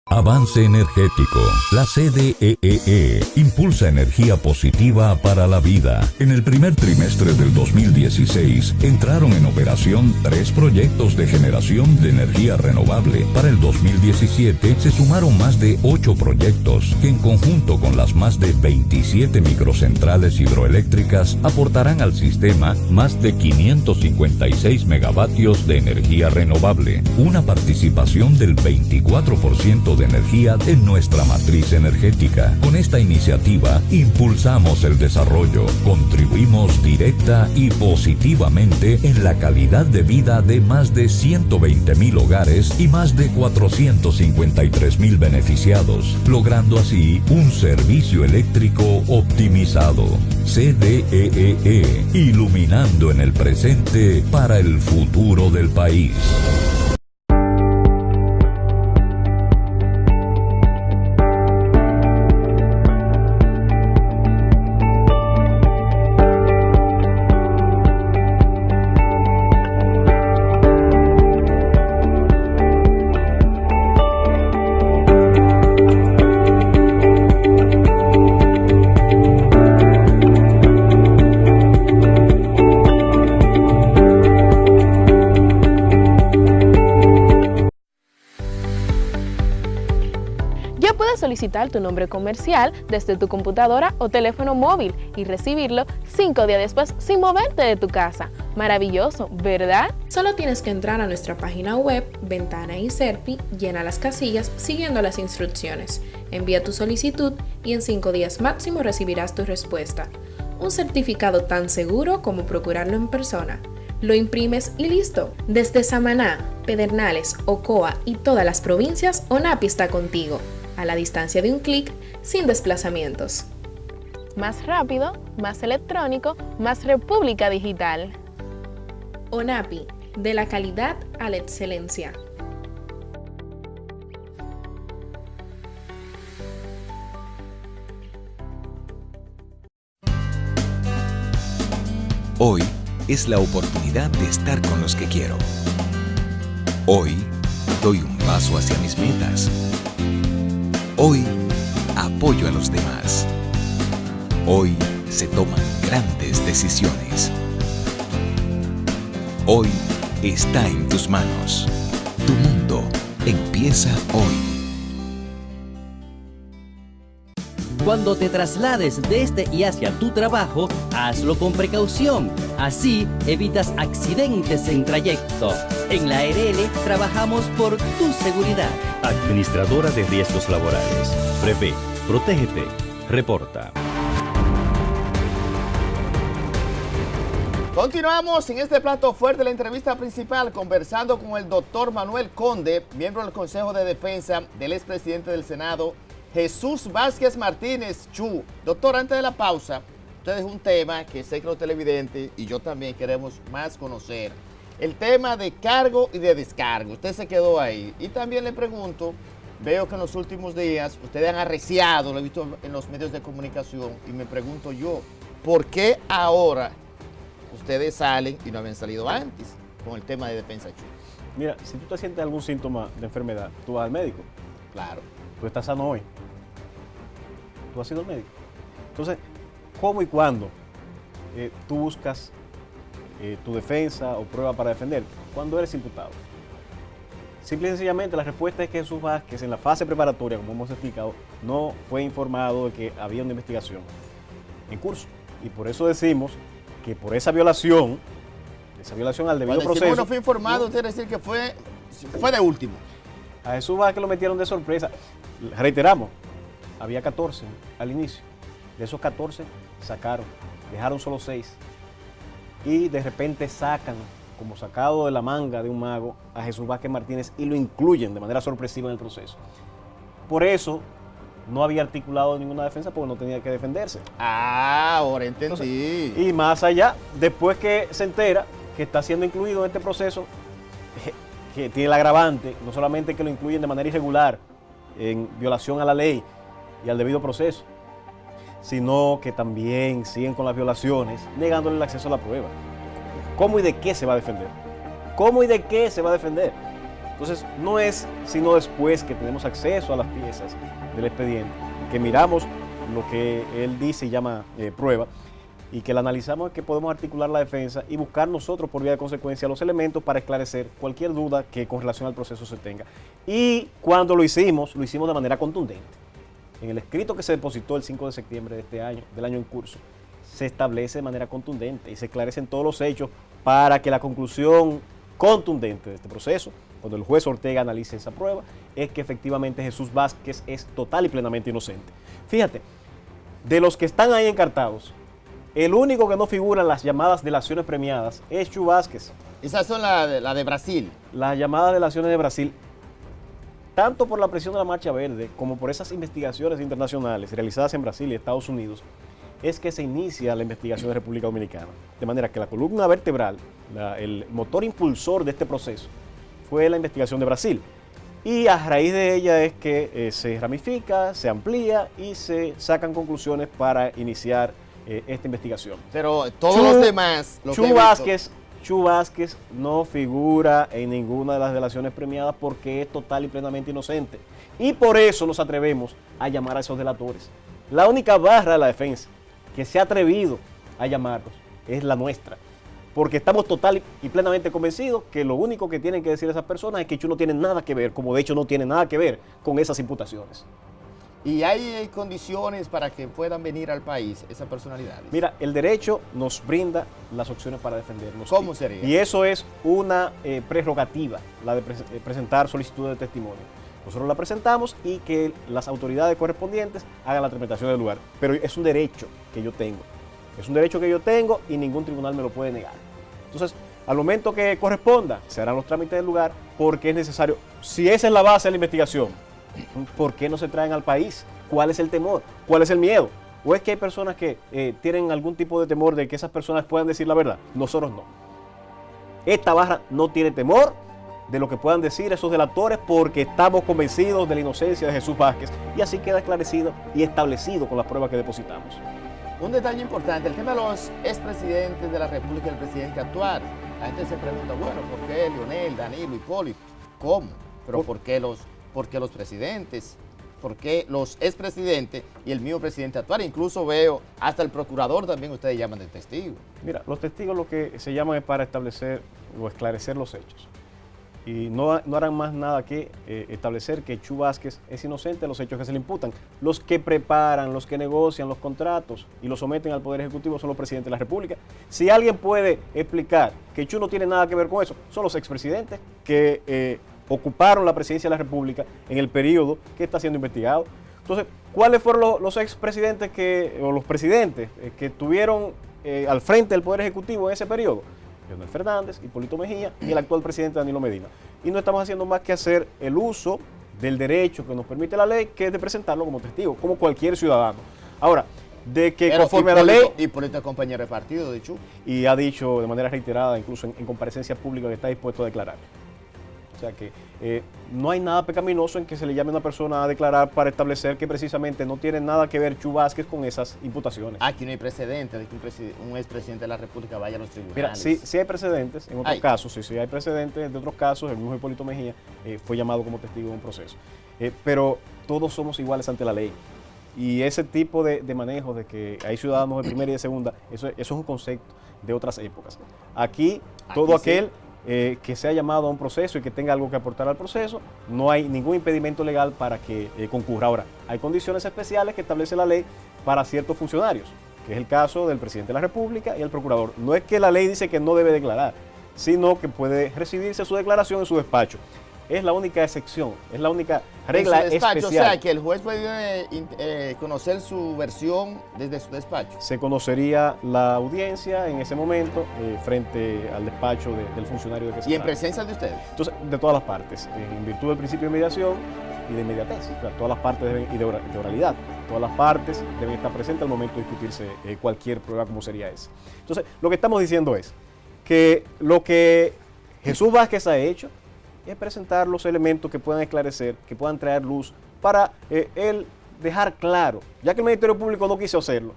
Avance Energético. La CDEE impulsa energía positiva para la vida. En el primer trimestre del 2016 entraron en operación 3 proyectos de generación de energía renovable. Para el 2017 se sumaron más de 8 proyectos que en conjunto con las más de 27 microcentrales hidroeléctricas aportarán al sistema más de 556 megavatios de energía renovable, una participación del 24% de energía en nuestra matriz energética. Con esta iniciativa impulsamos el desarrollo, contribuimos directa y positivamente en la calidad de vida de más de 120,000 hogares y más de 453,000 beneficiados, logrando así un servicio eléctrico optimizado. CDEE, iluminando en el presente para el futuro del país. Solicitar tu nombre comercial desde tu computadora o teléfono móvil y recibirlo 5 días después sin moverte de tu casa. Maravilloso, ¿verdad? Solo tienes que entrar a nuestra página web, Ventana y Serpi, llena las casillas siguiendo las instrucciones, envía tu solicitud y en 5 días máximo recibirás tu respuesta. Un certificado tan seguro como procurarlo en persona. Lo imprimes y listo. Desde Samaná, Pedernales, Ocoa y todas las provincias, ONAPI está contigo. A la distancia de un clic, sin desplazamientos. Más rápido, más electrónico, más República Digital. ONAPI, de la calidad a la excelencia. Hoy es la oportunidad de estar con los que quiero. Hoy doy un paso hacia mis metas. Hoy apoyo a los demás. Hoy se toman grandes decisiones. Hoy está en tus manos. Tu mundo empieza hoy. Cuando te traslades desde y hacia tu trabajo, hazlo con precaución. Así evitas accidentes en trayecto. En la ARL trabajamos por tu seguridad. Administradora de Riesgos Laborales. Prevé, protégete, reporta. Continuamos en este plato fuerte de la entrevista principal conversando con el doctor Manuel Conde, miembro del Consejo de Defensa del expresidente del Senado, Jesús Vázquez Martínez Chu. Doctor, antes de la pausa, usted dejó un tema que sé que los televidentes y yo también queremos más conocer. El tema de cargo y de descargo. Usted se quedó ahí. Y también le pregunto, veo que en los últimos días ustedes han arreciado, lo he visto en los medios de comunicación, y me pregunto yo, ¿por qué ahora ustedes salen y no habían salido antes con el tema de defensa Chu? Mira, si tú te sientes algún síntoma de enfermedad, tú vas al médico. Claro. Tú estás sano hoy. Tú has ido al médico. Entonces, ¿cómo y cuándo tú buscas tu defensa o prueba para defender? Cuando eres imputado. simple y sencillamente la respuesta es que Jesús Vázquez en la fase preparatoria, como hemos explicado, no fue informado de que había una investigación en curso. Y por eso decimos que por esa violación al debido proceso... no fue informado, usted decir que fue de último. A Jesús Vázquez lo metieron de sorpresa. Reiteramos, había 14 al inicio. De esos 14 sacaron, dejaron solo 6. Y de repente sacan, como sacado de la manga de un mago, a Jesús Vázquez Martínez y lo incluyen de manera sorpresiva en el proceso. Por eso no había articulado ninguna defensa porque no tenía que defenderse. Ah, ahora entendí. Entonces, y más allá, después que se entera que está siendo incluido en este proceso, que tiene el agravante, no solamente que lo incluyen de manera irregular, en violación a la ley y al debido proceso, sino que también siguen con las violaciones, negándole el acceso a la prueba. ¿Cómo y de qué se va a defender? ¿Cómo y de qué se va a defender? Entonces, no es sino después que tenemos acceso a las piezas del expediente, que miramos lo que él dice y llama prueba, y que la analizamos, que podemos articular la defensa y buscar nosotros por vía de consecuencia los elementos para esclarecer cualquier duda que con relación al proceso se tenga. Y cuando lo hicimos de manera contundente. En el escrito que se depositó el 5 de septiembre de este año, del año en curso, se establece de manera contundente y se esclarecen todos los hechos para que la conclusión contundente de este proceso, cuando el juez Ortega analice esa prueba, es que efectivamente Jesús Vázquez es total y plenamente inocente. Fíjate, de los que están ahí encartados, el único que no figura en las llamadas delaciones premiadas es Chu Vázquez. Esas son la de Brasil. Las llamadas delaciones de Brasil, tanto por la presión de la Marcha Verde como por esas investigaciones internacionales realizadas en Brasil y Estados Unidos, es que se inicia la investigación de República Dominicana. De manera que la columna vertebral, el motor impulsor de este proceso, fue la investigación de Brasil. Y a raíz de ella es que se ramifica, se amplía y se sacan conclusiones para iniciar esta investigación. Pero todos los demás... Chu Vázquez no figura en ninguna de las delaciones premiadas porque es total y plenamente inocente. Y por eso nos atrevemos a llamar a esos delatores. La única barra de la defensa que se ha atrevido a llamarlos es la nuestra. Porque estamos total y plenamente convencidos que lo único que tienen que decir esas personas es que Chu no tiene nada que ver, como de hecho no tiene nada que ver con esas imputaciones. ¿Y hay condiciones para que puedan venir al país esas personalidades? Mira, el derecho nos brinda las opciones para defendernos. ¿Cómo sería? Y eso es una prerrogativa, la de presentar solicitud de testimonio. Nosotros la presentamos y que las autoridades correspondientes hagan la interpretación del lugar. Pero es un derecho que yo tengo. Es un derecho que yo tengo y ningún tribunal me lo puede negar. Entonces, al momento que corresponda, se harán los trámites del lugar porque es necesario. Si esa es la base de la investigación, ¿por qué no se traen al país? ¿Cuál es el temor? ¿Cuál es el miedo? ¿O es que hay personas que tienen algún tipo de temor de que esas personas puedan decir la verdad? Nosotros no. Esta barra no tiene temor de lo que puedan decir esos delatores porque estamos convencidos de la inocencia de Jesús Vázquez y así queda esclarecido y establecido con las pruebas que depositamos. Un detalle importante, el tema de los expresidentes de la República y el presidente actual. La gente se pregunta, bueno, ¿por qué Leonel, Danilo, Hipólito? ¿Cómo? Pero ¿por qué los presidentes? ¿Por qué los expresidentes y el mismo presidente actual? Incluso veo hasta el procurador también ustedes llaman de testigo. Mira, los testigos lo que se llaman es para establecer o esclarecer los hechos. Y no harán más nada que establecer que Chu Vázquez es inocente de los hechos que se le imputan. Los que preparan, los que negocian los contratos y los someten al Poder Ejecutivo son los presidentes de la República. Si alguien puede explicar que Chu no tiene nada que ver con eso, son los expresidentes que ocuparon la presidencia de la República en el periodo que está siendo investigado. Entonces, ¿cuáles fueron los expresidentes o los presidentes que estuvieron al frente del Poder Ejecutivo en ese periodo? Leonel Fernández, Hipólito Mejía y el actual presidente Danilo Medina. Y no estamos haciendo más que hacer el uso del derecho que nos permite la ley, que es de presentarlo como testigo, como cualquier ciudadano. Ahora, de que pero conforme a la ley... Hipólito es compañero de partido de Chu. Y ha dicho de manera reiterada, incluso en comparecencia pública, que está dispuesto a declarar. O sea que no hay nada pecaminoso en que se le llame a una persona a declarar para establecer que precisamente no tiene nada que ver Chu Vázquez con esas imputaciones. Aquí no hay precedente de que un expresidente de la República vaya a los tribunales. Mira, sí hay precedentes en otros casos, sí hay precedentes de otros casos. El mismo Hipólito Mejía fue llamado como testigo en un proceso. Pero todos somos iguales ante la ley. Y ese tipo de manejo de que hay ciudadanos de primera y de segunda, eso es un concepto de otras épocas. Aquí todo aquel que sea llamado a un proceso y que tenga algo que aportar al proceso, no hay ningún impedimento legal para que concurra. Ahora, hay condiciones especiales que establece la ley para ciertos funcionarios, que es el caso del presidente de la República y el procurador. No es que la ley dice que no debe declarar, sino que puede recibirse su declaración en su despacho. Es la única excepción, es la única regla en su despacho, especial. O sea, que el juez puede conocer su versión desde su despacho. Se conocería la audiencia en ese momento frente al despacho del funcionario de que se ¿Y en trata. presencia de ustedes? Entonces, de todas las partes, en virtud del principio de mediación y de inmediatez, o sea, todas las partes y de oralidad, todas las partes deben estar presentes al momento de discutirse cualquier prueba como sería esa. Entonces, lo que estamos diciendo es que lo que Jesús Vázquez ha hecho es presentar los elementos que puedan esclarecer, que puedan traer luz para él dejar claro, ya que el Ministerio Público no quiso hacerlo,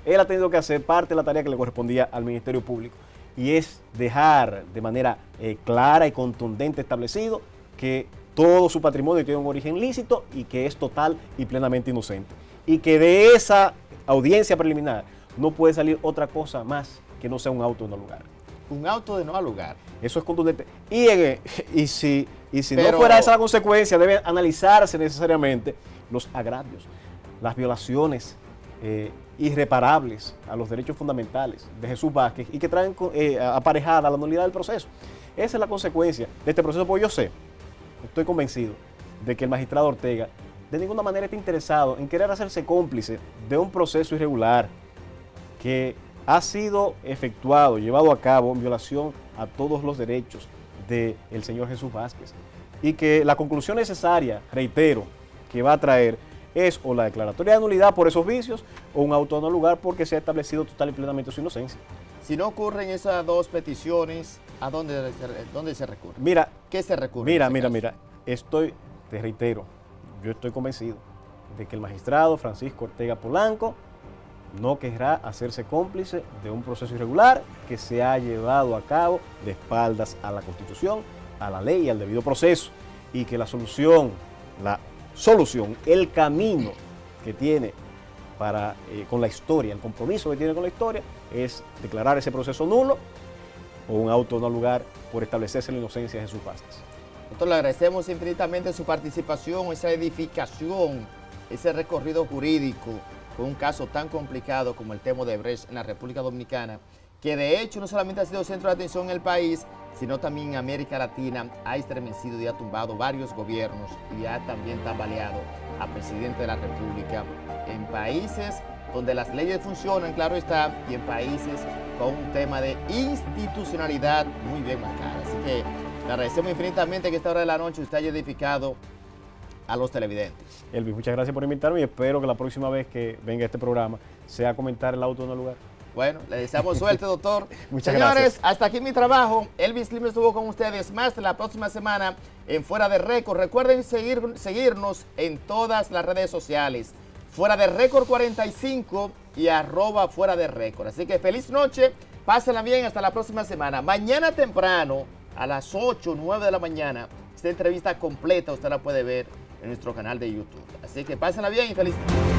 él ha tenido que hacer parte de la tarea que le correspondía al Ministerio Público, y es dejar de manera clara y contundente establecido que todo su patrimonio tiene un origen lícito y que es total y plenamente inocente, y que de esa audiencia preliminar no puede salir otra cosa más que no sea un auto de no lugar. Un auto de no lugar. Eso es contundente. Y si no fuera esa la consecuencia, debe analizarse necesariamente los agravios, las violaciones irreparables a los derechos fundamentales de Jesús Vázquez y que traen aparejada la nulidad del proceso. Esa es la consecuencia de este proceso, porque yo sé, estoy convencido de que el magistrado Ortega de ninguna manera está interesado en querer hacerse cómplice de un proceso irregular que ha sido efectuado, llevado a cabo en violación a todos los derechos del señor Jesús Vázquez, y que la conclusión necesaria, reitero, que va a traer es o la declaratoria de nulidad por esos vicios o un auto de no lugar porque se ha establecido total y plenamente su inocencia. Si no ocurren esas dos peticiones, ¿a dónde se recurre? Mira, ¿qué se recurre? Mira, te reitero, yo estoy convencido de que el magistrado Francisco Ortega Polanco no querrá hacerse cómplice de un proceso irregular que se ha llevado a cabo de espaldas a la Constitución, a la ley y al debido proceso, y que la solución, el camino que tiene para, con la historia, el compromiso que tiene con la historia, es declarar ese proceso nulo o un auto no lugar por establecerse la inocencia de Jesús Vázquez. Nosotros le agradecemos infinitamente su participación, esa edificación, ese recorrido jurídico con un caso tan complicado como el tema de Brecht en la República Dominicana, que de hecho no solamente ha sido centro de atención en el país, sino también en América Latina, ha estremecido y ha tumbado varios gobiernos y ha también tambaleado a presidente de la República en países donde las leyes funcionan, claro está, y en países con un tema de institucionalidad muy bien marcada. Así que le agradecemos infinitamente que a esta hora de la noche usted haya edificado a los televidentes. Elvis, muchas gracias por invitarme y espero que la próxima vez que venga a este programa sea a comentar el auto en el lugar. Bueno, le deseamos suerte, doctor. Muchas Señores, gracias. hasta aquí mi trabajo. Elvis Lim estuvo con ustedes más la próxima semana en Fuera de Récord. Recuerden seguirnos en todas las redes sociales. Fuera de Récord 45 y @Fuera de Récord. Así que feliz noche, pásenla bien, hasta la próxima semana. Mañana temprano, a las 8 o 9 de la mañana, esta entrevista completa usted la puede ver en nuestro canal de YouTube. Así que pásenla bien y feliz noche.